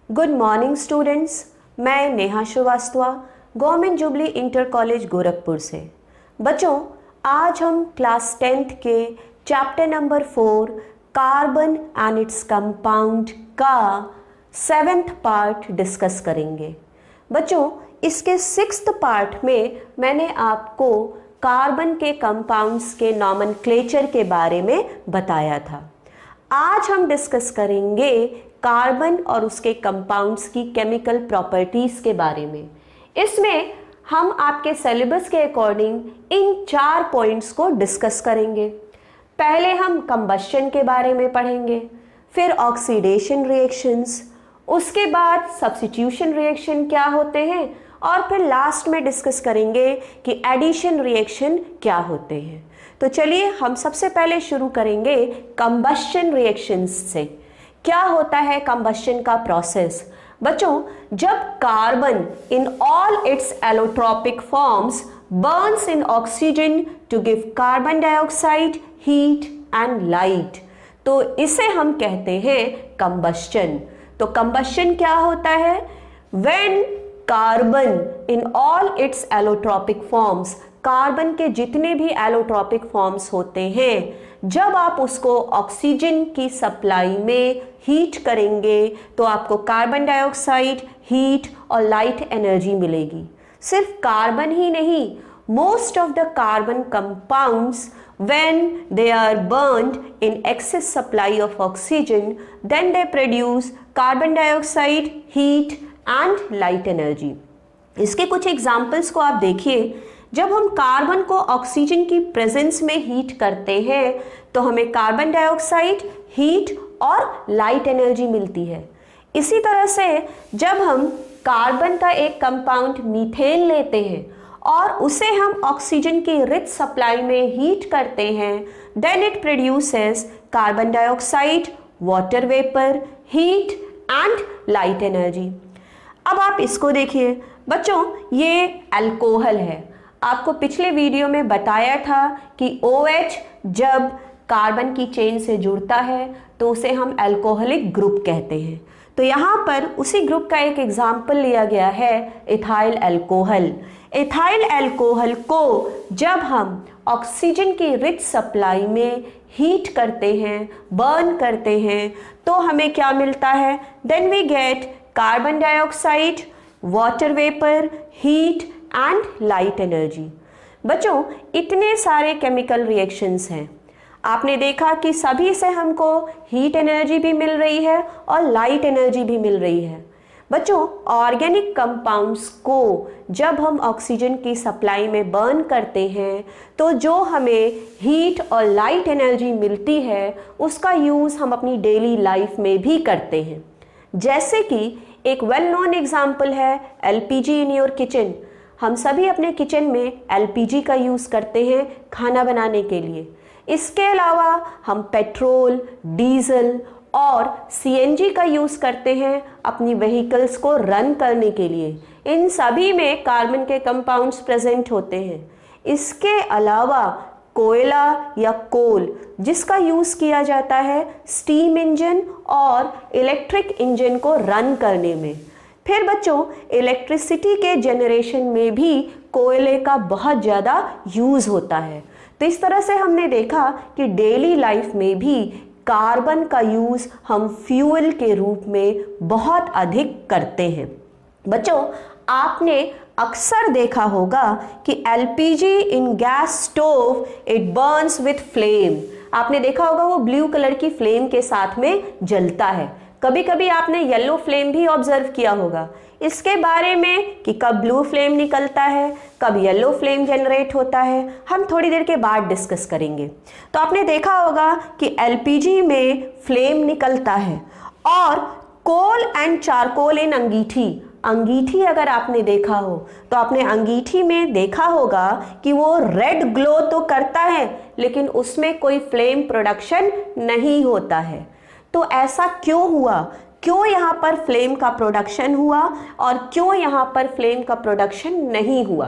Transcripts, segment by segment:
Good morning students, मैं Neha Srivastava government Jubilee inter college Gorakhpur से। बच्चों, आज हम क्लास 10th के chapter number 4 carbon and its compound का 7th पार्ट डिस्कस करेंगे। बच्चों, इसके 6th पार्ट में मैंने आपको कार्बन के कंपाउंड्स के नॉमेनक्लेचर के बारे में बताया था। आज हम डिस्कस करेंगे कार्बन और उसके कंपाउंड्स की केमिकल प्रॉपर्टीज के बारे में। इसमें हम आपके सिलेबस के अकॉर्डिंग इन 4 पॉइंट्स को डिस्कस करेंगे। पहले हम कंबस्शन के बारे में पढ़ेंगे, फिर ऑक्सीडेशन रिएक्शंस, उसके बाद सब्स्टिट्यूशन रिएक्शन क्या होते हैं, और फिर लास्ट में डिस्कस करेंगे कि एडिशन रिएक्शन क्या होते हैं। तो चलिए हम सबसे पहले शुरू करेंगे कंबस्शन रिएक्शंस से। क्या होता है कंबस्शन का प्रोसेस? बच्चों, जब carbon in all its allotropic forms burns in oxygen to give carbon dioxide, heat and light, तो इसे हम कहते हैं कंबस्शन। तो कंबस्शन क्या होता है? When carbon in all its allotropic forms, carbon के जितने भी एलोट्रोपिक फॉर्म्स होते हैं, जब आप उसको ऑक्सीजन की सप्लाई में हीट करेंगे तो आपको कार्बन डाइऑक्साइड, हीट और लाइट एनर्जी मिलेगी। सिर्फ कार्बन ही नहीं, most of the carbon compounds when they are burned in excess supply of oxygen, then they produce carbon dioxide, heat and light energy. इसके कुछ एग्जाम्पल्स को आप देखिए। जब हम कार्बन को ऑक्सीजन की प्रेजेंस में हीट करते हैं तो हमें कार्बन डाइऑक्साइड, हीट और लाइट एनर्जी मिलती है। इसी तरह से जब हम कार्बन का एक कंपाउंड मीथेन लेते हैं और उसे हम ऑक्सीजन की रिच सप्लाई में हीट करते हैं, then it produces carbon dioxide, water vapour, heat and light energy. अब आप इसको देखिए बच्चों, ये अल्कोहल है। आपको पिछले वीडियो में बताया था कि OH जब कार्बन की चेन से जुड़ता है तो उसे हम अल्कोहलिक ग्रुप कहते हैं। तो यहाँ पर उसी ग्रुप का एक एग्जाम्पल लिया गया है, इथाइल अल्कोहल। इथाइल अल्कोहल को जब हम ऑक्सीजन की रिच सप्लाई में हीट करते हैं, बर्न करते हैं, तो हमें क्या मिलता है? Then we get carbon dioxide, water vapour, heat and light energy. बच्चों, इतने सारे केमिकल रिएक्शंस हैं। आपने देखा कि सभी से हमको हीट एनर्जी भी मिल रही है और लाइट एनर्जी भी मिल रही है। बच्चों, ऑर्गेनिक कंपाउंड्स को जब हम ऑक्सीजन की सप्लाई में बर्न करते हैं तो जो हमें हीट और लाइट एनर्जी मिलती है उसका यूज़ हम अपनी डेली लाइफ में भी करते हैं। जैसे कि एक वेल नोन एग्जाम्पल है LPG इन योर किचन। हम सभी अपने किचन में LPG का यूज़ करते हैं खाना बनाने के लिए। इसके अलावा हम पेट्रोल, डीजल और CNG का यूज़ करते हैं अपनी व्हीकल्स को रन करने के लिए। इन सभी में कार्बन के कंपाउंड्स प्रेजेंट होते हैं। इसके अलावा कोयला या कोल जिसका यूज़ किया जाता है स्टीम इंजन और इलेक्ट्रिक इंजन को रन करने में। फिर बच्चों, इलेक्ट्रिसिटी के जनरेशन में भी कोयले का बहुत ज़्यादा यूज़ होता है। तो इस तरह से हमने देखा कि डेली लाइफ में भी कार्बन का यूज़ हम फ्यूल के रूप में बहुत अधिक करते हैं। बच्चों, आपने अक्सर देखा होगा कि LPG in gas stove it Burns with flame. आपने देखा होगा वो ब्लू कलर की फ्लेम के साथ में जलता है। कभी कभी आपने येलो फ्लेम भी ऑब्जर्व किया होगा। इसके बारे में कि कब ब्लू फ्लेम निकलता है, कब येलो फ्लेम जनरेट होता है, हम थोड़ी देर के बाद डिस्कस करेंगे। तो आपने देखा होगा कि LPG में फ्लेम निकलता है और कोल एंड चारकोल इन अंगीठी अगर आपने देखा हो तो आपने अंगीठी में देखा होगा कि वो रेड ग्लो तो करता है लेकिन उसमें कोई फ्लेम प्रोडक्शन नहीं होता है। तो ऐसा क्यों हुआ? क्यों यहाँ पर फ्लेम का प्रोडक्शन हुआ और क्यों यहाँ पर फ्लेम का प्रोडक्शन नहीं हुआ?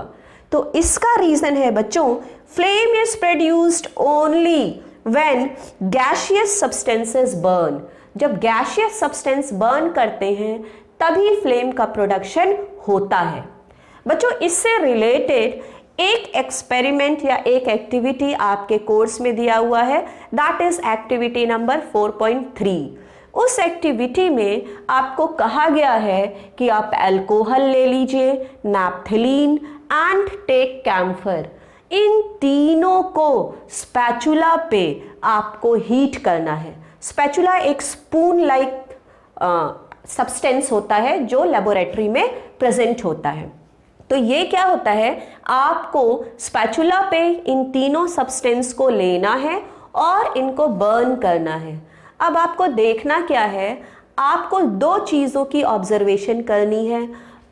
तो इसका रीज़न है बच्चों, flame is produced only when gaseous substances burn. जब गैसियस सब्सटेंस बर्न करते हैं तभी फ्लेम का प्रोडक्शन होता है। बच्चों, इससे रिलेटेड एक एक्सपेरिमेंट या एक एक्टिविटी आपके कोर्स में दिया हुआ है, दैट इज एक्टिविटी नंबर 4.3। उस एक्टिविटी में आपको कहा गया है कि आप अल्कोहल ले लीजिए, नैप्थलीन एंड टेक कैम्फर। इन तीनों को स्पैचुला पे आपको हीट करना है। स्पैचुला एक स्पून लाइक सब्सटेंस होता है जो लेबोरेटरी में प्रेजेंट होता है। तो ये क्या होता है, आपको स्पैचुला पे इन तीनों सब्सटेंस को लेना है और इनको बर्न करना है। अब आपको देखना क्या है, आपको दो चीज़ों की ऑब्जर्वेशन करनी है।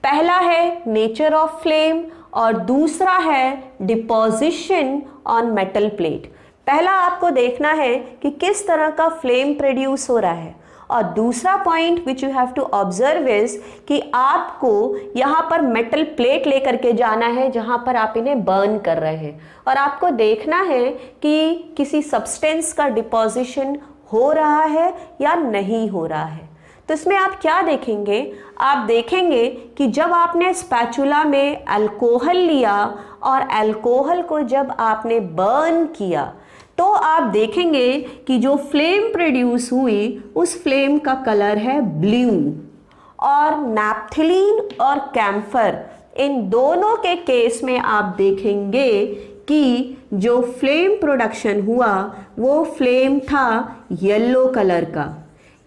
पहला है नेचर ऑफ फ्लेम और दूसरा है डिपोजिशन ऑन मेटल प्लेट। पहला आपको देखना है कि किस तरह का फ्लेम प्रोड्यूस हो रहा है, और दूसरा point which you have to observe is कि आपको यहाँ पर मेटल प्लेट लेकर के जाना है जहाँ पर आप इन्हें बर्न कर रहे हैं, और आपको देखना है कि किसी सब्सटेंस का डिपोजिशन हो रहा है या नहीं हो रहा है। तो इसमें आप क्या देखेंगे, आप देखेंगे कि जब आपने स्पैचुला में अल्कोहल लिया और अल्कोहल को जब आपने बर्न किया तो आप देखेंगे कि जो फ्लेम प्रोड्यूस हुई उस फ्लेम का कलर है ब्लू। और नैप्थलीन और कैम्फर, इन दोनों के केस में आप देखेंगे कि जो फ्लेम प्रोडक्शन हुआ वो फ्लेम था येलो कलर का।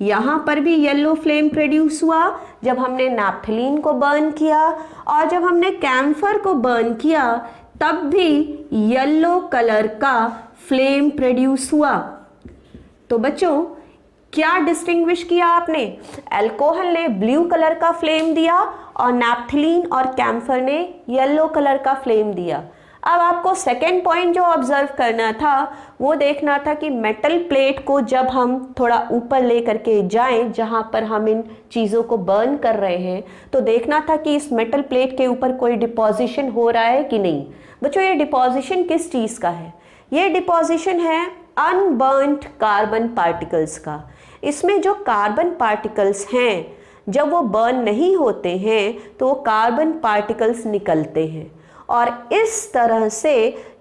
यहाँ पर भी येलो फ्लेम प्रोड्यूस हुआ जब हमने नैप्थलीन को बर्न किया, और जब हमने कैम्फर को बर्न किया तब भी येलो कलर का फ्लेम प्रोड्यूस हुआ। तो बच्चों, क्या डिस्टिंग्विश किया आपने, अल्कोहल ने ब्लू कलर का फ्लेम दिया और नैप्थलीन और कैम्फर ने येलो कलर का फ्लेम दिया। अब आपको सेकेंड पॉइंट जो ऑब्जर्व करना था वो देखना था कि मेटल प्लेट को जब हम थोड़ा ऊपर ले करके जाएं जहां पर हम इन चीज़ों को बर्न कर रहे हैं, तो देखना था कि इस मेटल प्लेट के ऊपर कोई डिपोजिशन हो रहा है कि नहीं। बच्चों, ये डिपोजिशन किस चीज़ का है, ये डिपोजिशन है अनबर्न्ड कार्बन पार्टिकल्स का। इसमें जो कार्बन पार्टिकल्स हैं जब वो बर्न नहीं होते हैं तो वो कार्बन पार्टिकल्स निकलते हैं, और इस तरह से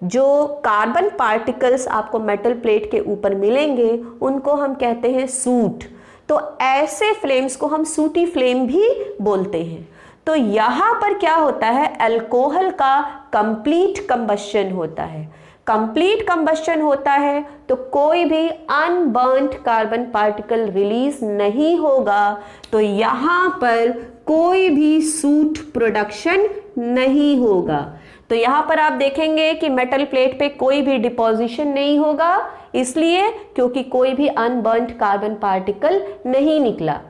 जो कार्बन पार्टिकल्स आपको मेटल प्लेट के ऊपर मिलेंगे उनको हम कहते हैं सूट। तो ऐसे फ्लेम्स को हम सूटी फ्लेम भी बोलते हैं। तो यहाँ पर क्या होता है, अल्कोहल का कंप्लीट कंबशन होता है। कंप्लीट कंबशन होता है तो कोई भी अनबर्न्ड कार्बन पार्टिकल रिलीज नहीं होगा, तो यहाँ पर कोई भी सूट प्रोडक्शन नहीं होगा। तो यहाँ पर आप देखेंगे कि मेटल प्लेट पे कोई भी डिपोजिशन नहीं होगा, इसलिए क्योंकि कोई भी अनबर्न्ड कार्बन पार्टिकल नहीं निकला।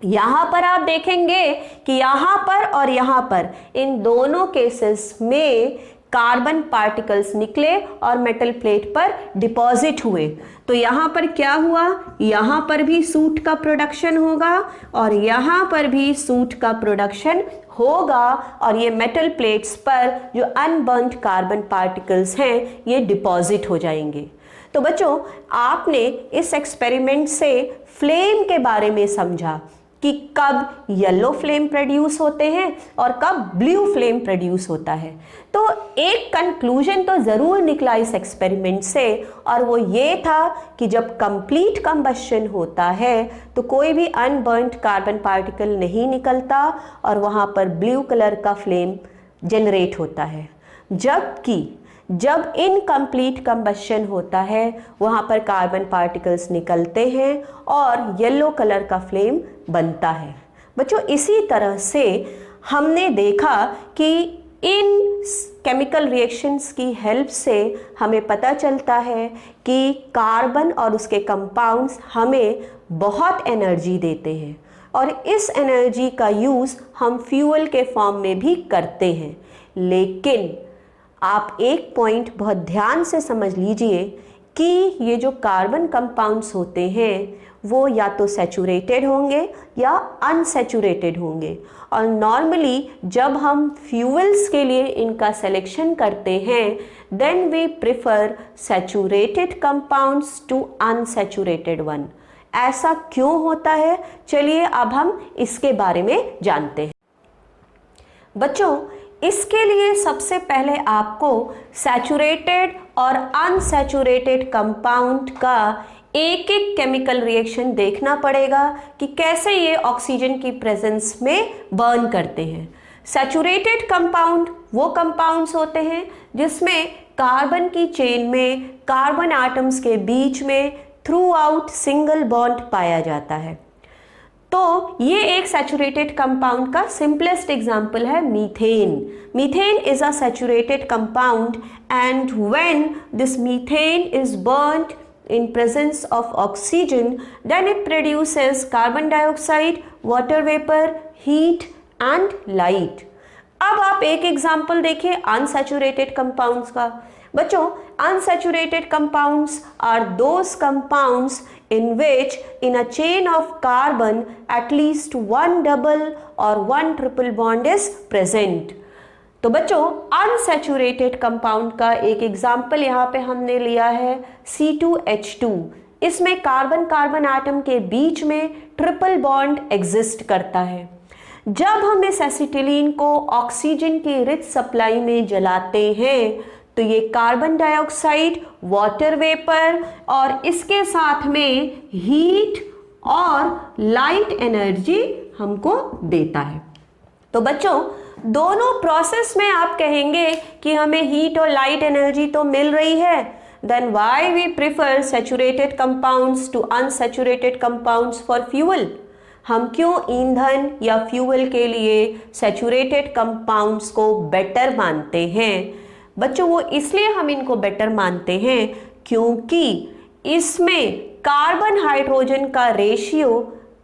यहाँ पर आप देखेंगे कि यहाँ पर और यहाँ पर इन दोनों केसेस में कार्बन पार्टिकल्स निकले और मेटल प्लेट पर डिपॉजिट हुए। तो यहाँ पर क्या हुआ, यहाँ पर भी सूट का प्रोडक्शन होगा और यहाँ पर भी सूट का प्रोडक्शन होगा, और ये मेटल प्लेट्स पर जो अनबर्न्ड कार्बन पार्टिकल्स हैं ये डिपॉजिट हो जाएंगे। तो बच्चों, आपने इस एक्सपेरिमेंट से फ्लेम के बारे में समझा कि कब येलो फ्लेम प्रोड्यूस होते हैं और कब ब्लू फ्लेम प्रोड्यूस होता है। तो एक कंक्लूजन तो ज़रूर निकला इस एक्सपेरिमेंट से, और वो ये था कि जब कंप्लीट कंबशन होता है तो कोई भी अनबर्न्ड कार्बन पार्टिकल नहीं निकलता और वहाँ पर ब्लू कलर का फ्लेम जनरेट होता है। जबकि जब इनकम्प्लीट कंबशन होता है वहाँ पर कार्बन पार्टिकल्स निकलते हैं और येलो कलर का फ्लेम बनता है। बच्चों, इसी तरह से हमने देखा कि इन केमिकल रिएक्शंस की हेल्प से हमें पता चलता है कि कार्बन और उसके कंपाउंड्स हमें बहुत एनर्जी देते हैं, और इस एनर्जी का यूज़ हम फ्यूल के फॉर्म में भी करते हैं। लेकिन आप एक पॉइंट बहुत ध्यान से समझ लीजिए कि ये जो कार्बन कंपाउंड्स होते हैं वो या तो सैचुरेटेड होंगे या अनसैचुरेटेड होंगे, और नॉर्मली जब हम फ्यूल्स के लिए इनका सिलेक्शन करते हैं then we prefer saturated compounds to unsaturated one. ऐसा क्यों होता है, चलिए अब हम इसके बारे में जानते हैं। बच्चों, इसके लिए सबसे पहले आपको सैचुरेटेड और अनसैचुरेटेड कंपाउंड का एक एक केमिकल रिएक्शन देखना पड़ेगा कि कैसे ये ऑक्सीजन की प्रेजेंस में बर्न करते हैं। सैचुरेटेड कंपाउंड वो कंपाउंड्स होते हैं जिसमें कार्बन की चेन में कार्बन एटम्स के बीच में थ्रू आउट सिंगल बॉन्ड पाया जाता है। तो ये एक सैचुरेटेड कंपाउंड का सिंपलेस्ट एग्जांपल है methane. Methane is a saturated compound and when this methane is burned in presence of oxygen, then it produces carbon dioxide, water vapor, heat and light. अब आप एक एग्जाम्पल देखिए unsaturated compounds का। बच्चों, unsaturated compounds are those compounds in which in a chain of carbon at least one double or one triple bond is present. तो बच्चों, unsaturated compound का एक एग्जाम्पल यहाँ पे हमने लिया है C2H2। इसमें कार्बन कार्बन एटम के बीच में ट्रिपल बॉन्ड एग्जिस्ट करता है। जब हम इस एसिटिलीन को ऑक्सीजन की रिच सप्लाई में जलाते हैं तो ये कार्बन डाइऑक्साइड, वाटर वेपर और इसके साथ में हीट और लाइट एनर्जी हमको देता है। तो बच्चों, दोनों प्रोसेस में आप कहेंगे कि हमें हीट और लाइट एनर्जी तो मिल रही है, then why we prefer saturated compounds to unsaturated compounds for fuel. हम क्यों ईंधन या फ्यूल के लिए सैचुरेटेड कंपाउंड्स को बेटर मानते हैं? बच्चों, वो इसलिए हम इनको बेटर मानते हैं क्योंकि इसमें कार्बन हाइड्रोजन का रेशियो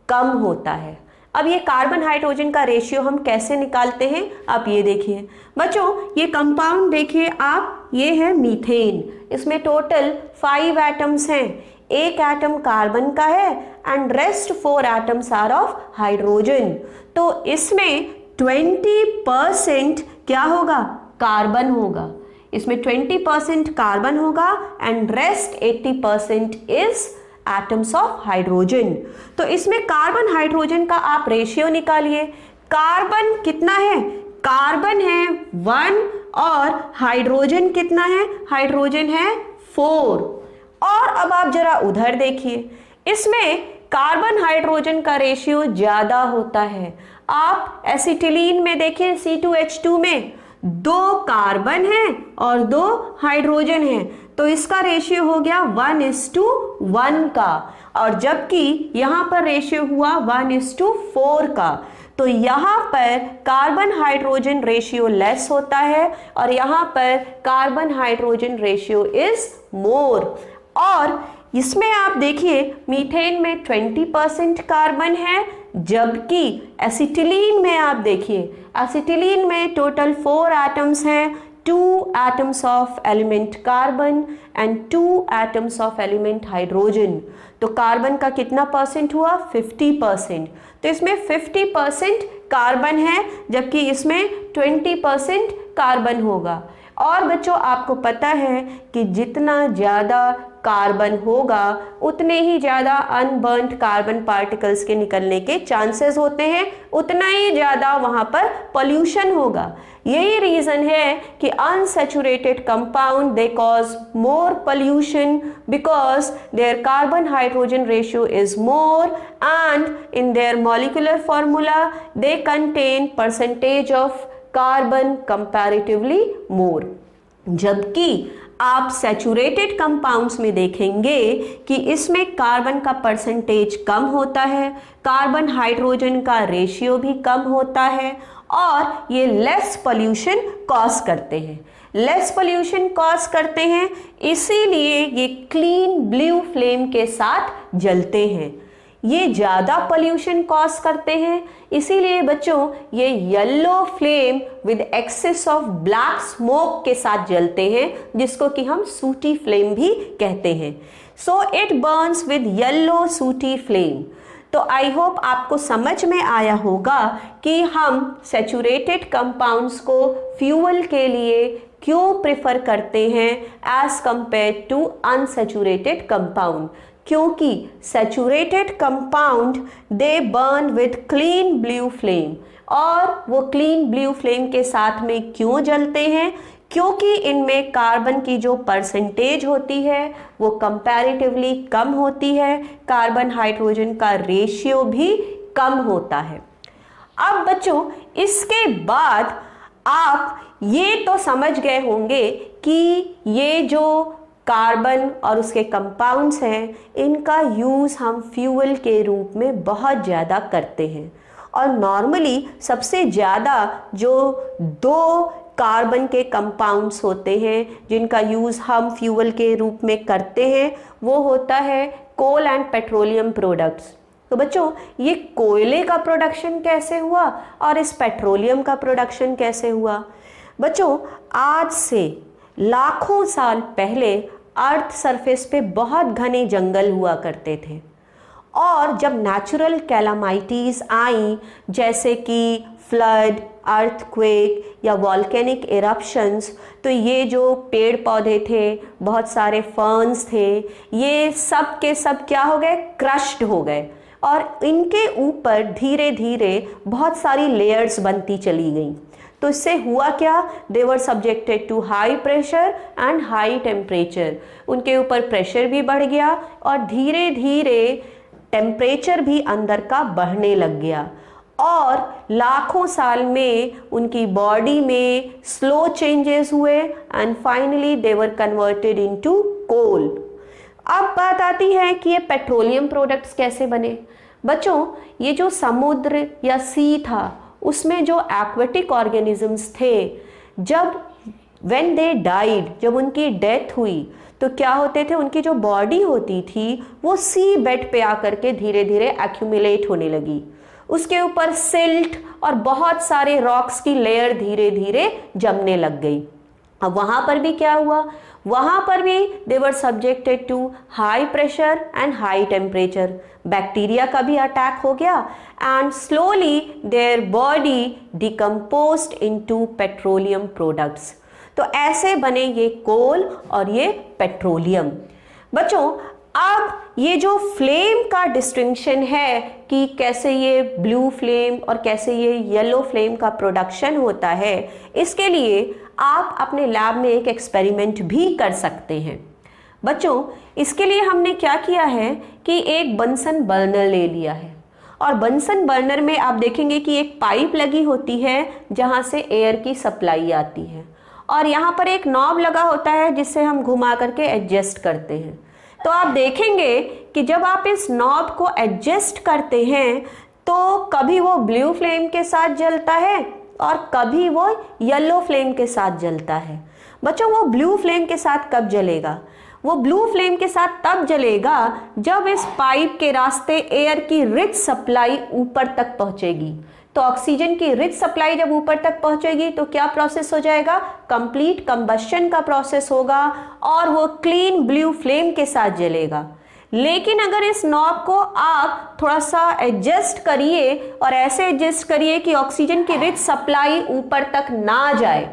कम होता है। अब ये कार्बन हाइड्रोजन का रेशियो हम कैसे निकालते हैं, आप ये देखिए। बच्चों, ये कंपाउंड देखिए आप, ये है मीथेन। इसमें टोटल 5 एटम्स हैं। एक एटम कार्बन का है and rest 4 atoms are of hydrogen. तो इसमें 20% क्या होगा, कार्बन होगा। इसमें 20% कार्बन होगा and rest 80% is atoms of hydrogen. तो इसमें कार्बन हाइड्रोजन का आप रेशियो निकालिए। कार्बन कितना है, कार्बन है 1 और हाइड्रोजन कितना है, हाइड्रोजन है 4। और अब आप जरा उधर देखिए, इसमें कार्बन हाइड्रोजन का रेशियो ज्यादा होता है। आप एसिटिलीन में देखिए C2H2 में 2 कार्बन है और 2 हाइड्रोजन है, तो इसका रेशियो हो गया 1:1 का, और जबकि यहाँ पर रेशियो हुआ 1:4 का। तो यहाँ पर कार्बन हाइड्रोजन रेशियो लेस होता है और यहाँ पर कार्बन हाइड्रोजन रेशियो इज मोर। और इसमें आप देखिए मीथेन में 20% कार्बन है, जबकि एसिटिलीन में आप देखिए, एसिटिलीन में टोटल 4 एटम्स हैं, 2 atoms of element carbon and 2 atoms of element hydrogen. तो कार्बन का कितना परसेंट हुआ, 50%। तो इसमें 50% कार्बन है जबकि इसमें 20% कार्बन होगा। और बच्चों, आपको पता है कि जितना ज़्यादा कार्बन होगा उतने ही ज़्यादा अनबर्न्ड कार्बन पार्टिकल्स के निकलने के चांसेस होते हैं, उतना ही ज़्यादा वहाँ पर पोल्यूशन होगा। यही रीज़न है कि unsaturated compound they cause more pollution because their carbon hydrogen ratio is more and in their molecular formula they contain percentage of carbon comparatively more. जबकि आप सैचुरेटेड कंपाउंड्स में देखेंगे कि इसमें कार्बन का परसेंटेज कम होता है, कार्बन हाइड्रोजन का रेशियो भी कम होता है और ये लेस पोल्यूशन कॉज करते हैं। लेस पोल्यूशन कॉज करते हैं इसीलिए ये क्लीन ब्लू फ्लेम के साथ जलते हैं। ये ज़्यादा पोल्यूशन कॉज करते हैं इसीलिए बच्चों ये yellow flame with excess of black smoke के साथ जलते हैं, जिसको कि हम सूटी फ्लेम भी कहते हैं। So it Burns with yellow सूटी फ्लेम। तो आई होप आपको समझ में आया होगा कि हम सैचुरेटेड कंपाउंड्स को फ्यूल के लिए क्यों प्रेफर करते हैं as compare to unsaturated compound. क्योंकि saturated compound they burn with clean blue flame. और वो क्लीन ब्लू फ्लेम के साथ में क्यों जलते हैं? क्योंकि इनमें कार्बन की जो परसेंटेज होती है वो कंपैरेटिवली कम होती है, कार्बन हाइड्रोजन का रेशियो भी कम होता है। अब बच्चों, इसके बाद आप ये तो समझ गए होंगे कि ये जो कार्बन और उसके कंपाउंड्स हैं, इनका यूज़ हम फ्यूल के रूप में बहुत ज़्यादा करते हैं। और नॉर्मली सबसे ज़्यादा जो 2 कार्बन के कंपाउंड्स होते हैं जिनका यूज़ हम फ्यूल के रूप में करते हैं, वो होता है कोल एंड पेट्रोलियम प्रोडक्ट्स। तो बच्चों, ये कोयले का प्रोडक्शन कैसे हुआ और इस पेट्रोलियम का प्रोडक्शन कैसे हुआ? बच्चों, आज से लाखों साल पहले अर्थ सरफेस पे बहुत घने जंगल हुआ करते थे, और जब नेचुरल कैलामिटीज़ आई जैसे कि फ्लड, अर्थक्वेक या वॉल्केनिक इरप्शंस, तो ये जो पेड़ पौधे थे, बहुत सारे फर्न्स थे, ये सब के सब क्या हो गए? क्रश्ड हो गए, और इनके ऊपर धीरे धीरे बहुत सारी लेयर्स बनती चली गई। तो इससे हुआ क्या? They were subjected to high pressure and high temperature. उनके ऊपर प्रेशर भी बढ़ गया और धीरे धीरे टेम्परेचर भी अंदर का बढ़ने लग गया, और लाखों साल में उनकी बॉडी में स्लो चेंजेस हुए and finally they were converted into coal. अब बात आती है कि ये पेट्रोलियम प्रोडक्ट्स कैसे बने। बच्चों, ये जो समुद्र या सी था, उसमें जो एक्वेटिक ऑर्गेनिजम्स थे, जब व्हेन दे डाइड, जब उनकी डेथ हुई, तो क्या होते थे? उनकी जो बॉडी होती थी वो सी बेड पे आकर के धीरे धीरे एक्यूमुलेट होने लगी। उसके ऊपर सिल्ट और बहुत सारे रॉक्स की लेयर धीरे धीरे जमने लग गई। अब वहाँ पर भी क्या हुआ? वहाँ पर भी they were subjected to high pressure and high temperature. Bacteria का भी अटैक हो गया and slowly their body decomposed into petroleum products. तो ऐसे बने ये कोल और ये पेट्रोलियम। बच्चों, अब ये जो फ्लेम का डिस्टिंक्शन है कि कैसे ये ब्लू फ्लेम और कैसे ये येलो फ्लेम का प्रोडक्शन होता है, इसके लिए आप अपने लैब में एक एक्सपेरिमेंट भी कर सकते हैं। बच्चों, इसके लिए हमने क्या किया है कि एक बंसन बर्नर ले लिया है, और बंसन बर्नर में आप देखेंगे कि एक पाइप लगी होती है जहाँ से एयर की सप्लाई आती है, और यहाँ पर एक नॉब लगा होता है जिससे हम घुमा करके एडजस्ट करते हैं। तो आप देखेंगे कि जब आप इस नॉब को एडजस्ट करते हैं तो कभी वो ब्लू फ्लेम के साथ जलता है और कभी वो येलो फ्लेम के साथ जलता है। बच्चों, वो ब्लू फ्लेम के साथ कब जलेगा? वो ब्लू फ्लेम के साथ तब जलेगा जब इस पाइप के रास्ते एयर की रिच सप्लाई ऊपर तक पहुंचेगी। तो ऑक्सीजन की रिच सप्लाई जब ऊपर तक पहुंचेगी तो क्या प्रोसेस हो जाएगा? कंप्लीट कंबशन का प्रोसेस होगा और वो क्लीन ब्लू फ्लेम के साथ जलेगा। लेकिन अगर इस नॉब को आप थोड़ा सा एडजस्ट करिए और ऐसे एडजस्ट करिए कि ऑक्सीजन की रिच सप्लाई ऊपर तक ना जाए,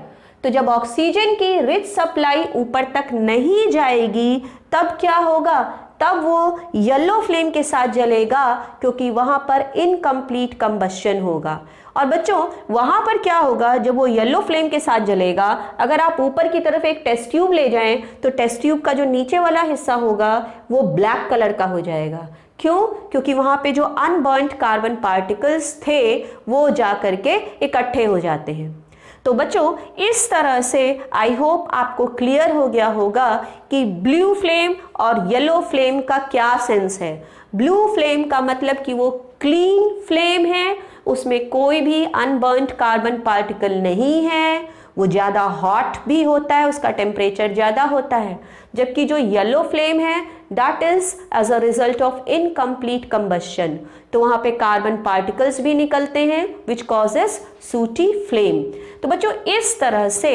तो जब ऑक्सीजन की रिच सप्लाई ऊपर तक नहीं जाएगी तब क्या होगा? तब वो येलो फ्लेम के साथ जलेगा, क्योंकि वहां पर इनकम्प्लीट कंबशन होगा। और बच्चों, वहां पर क्या होगा जब वो येलो फ्लेम के साथ जलेगा? अगर आप ऊपर की तरफ एक टेस्ट ट्यूब ले जाएं तो टेस्ट ट्यूब का जो नीचे वाला हिस्सा होगा वो ब्लैक कलर का हो जाएगा। क्यों? क्योंकि वहां पे जो अनबर्न्ड कार्बन पार्टिकल्स थे वो जा करके इकट्ठे हो जाते हैं। तो बच्चों, इस तरह से आई होप आपको क्लियर हो गया होगा कि ब्लू फ्लेम और येलो फ्लेम का क्या सेंस है। ब्लू फ्लेम का मतलब कि वो क्लीन फ्लेम है, उसमें कोई भी अनबर्न्ड कार्बन पार्टिकल नहीं है, वो ज़्यादा हॉट भी होता है, उसका टेम्परेचर ज़्यादा होता है। जबकि जो येलो फ्लेम है that is as a result of incomplete combustion, तो वहाँ पे कार्बन पार्टिकल्स भी निकलते हैं विच कॉजेस सूटी फ्लेम। तो बच्चों, इस तरह से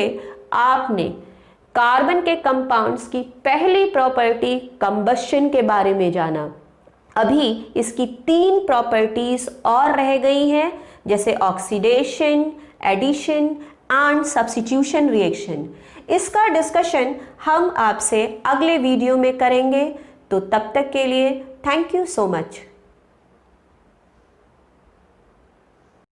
आपने कार्बन के कंपाउंड्स की पहली प्रॉपर्टी कंबशन के बारे में जाना। अभी इसकी 3 प्रॉपर्टीज और रह गई हैं, जैसे oxidation, addition and substitution reaction. इसका डिस्कशन हम आपसे अगले वीडियो में करेंगे। तो तब तक के लिए थैंक यू सो मच।